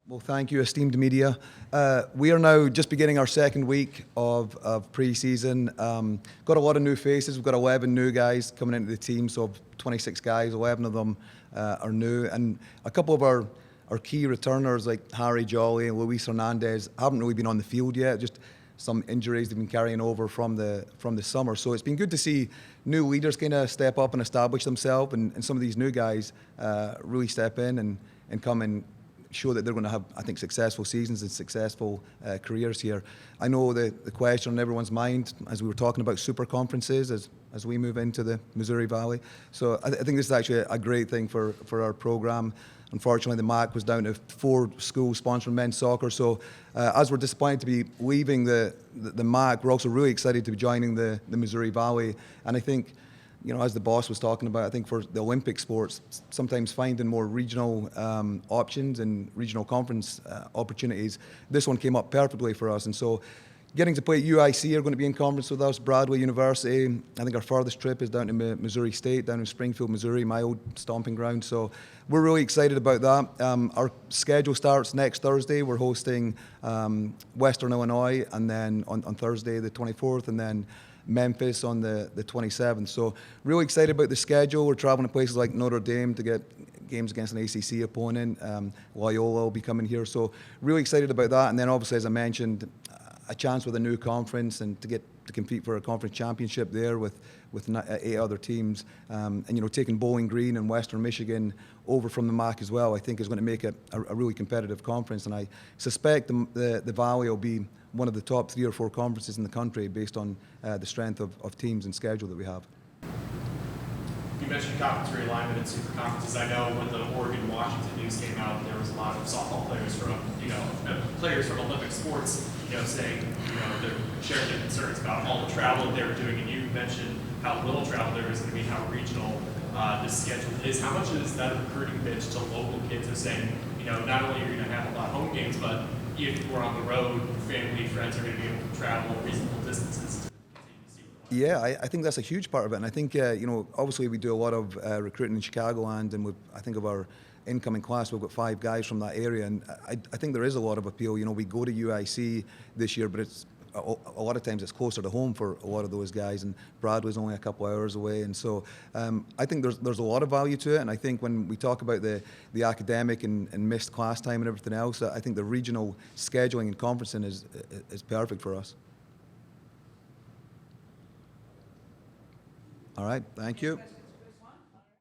Well, thank you, esteemed media. We are now just beginning our second week of pre-season. Got a lot of new faces. We've got 11 new guys coming into the team, so 26 guys, 11 of them are new. And a couple of our key returners like Harry Jolly and Luis Hernandez haven't really been on the field yet, just some injuries they've been carrying over from the summer. So it's been good to see new leaders kind of step up and establish themselves, and some of these new guys really step in and come and show that they're going to have, I think, successful seasons and successful careers here. I know the question on everyone's mind as we were talking about super conferences as we move into the Missouri Valley. So I think this is actually a great thing for our program. Unfortunately, the MAC was down to 4 schools sponsoring men's soccer. So as we're disappointed to be leaving the MAC, we're also really excited to be joining the Missouri Valley. And I think, you know, as the boss was talking about, I think for the Olympic sports, sometimes finding more regional options and regional conference opportunities, this one came up perfectly for us. And so getting to play at UIC are going to be in conference with us, Bradley University. I think our farthest trip is down to Missouri State, down in Springfield, Missouri, my old stomping ground. So we're really excited about that. Our schedule starts next Thursday. We're hosting Western Illinois, and then on Thursday the 24th, and then Memphis on the 27th. So really excited about the schedule. We're traveling to places like Notre Dame to get games against an ACC opponent. Loyola will be coming here. So really excited about that. And then obviously, as I mentioned, a chance with a new conference and to get to compete for a conference championship there with 8 other teams. And, you know, taking Bowling Green and Western Michigan over from the MAC as well, I think is going to make it a really competitive conference. And I suspect the Valley will be one of the top 3 or 4 conferences in the country based on the strength of teams and schedule that we have. You mentioned conference realignment and super conferences. I know when the Oregon-Washington news came out, there was a lot of softball players from Olympic sports, saying, they're sharing their concerns about all the travel they were doing. And you mentioned how little travel there is going to be, how regional this schedule is. How much is that a recruiting pitch to local kids of saying, not only are you going to have a lot of home games, but if we're on the road, family, friends are going to be able to travel reasonable distances? Yeah, I think that's a huge part of it. And I think, obviously we do a lot of recruiting in Chicagoland, and I think of our incoming class, we've got 5 guys from that area. And I think there is a lot of appeal. We go to UIC this year, but it's a lot of times it's closer to home for a lot of those guys. And Bradley's only a couple hours away. And so I think there's a lot of value to it. And I think when we talk about the academic and missed class time and everything else, I think the regional scheduling and conferencing is perfect for us. All right, thank you.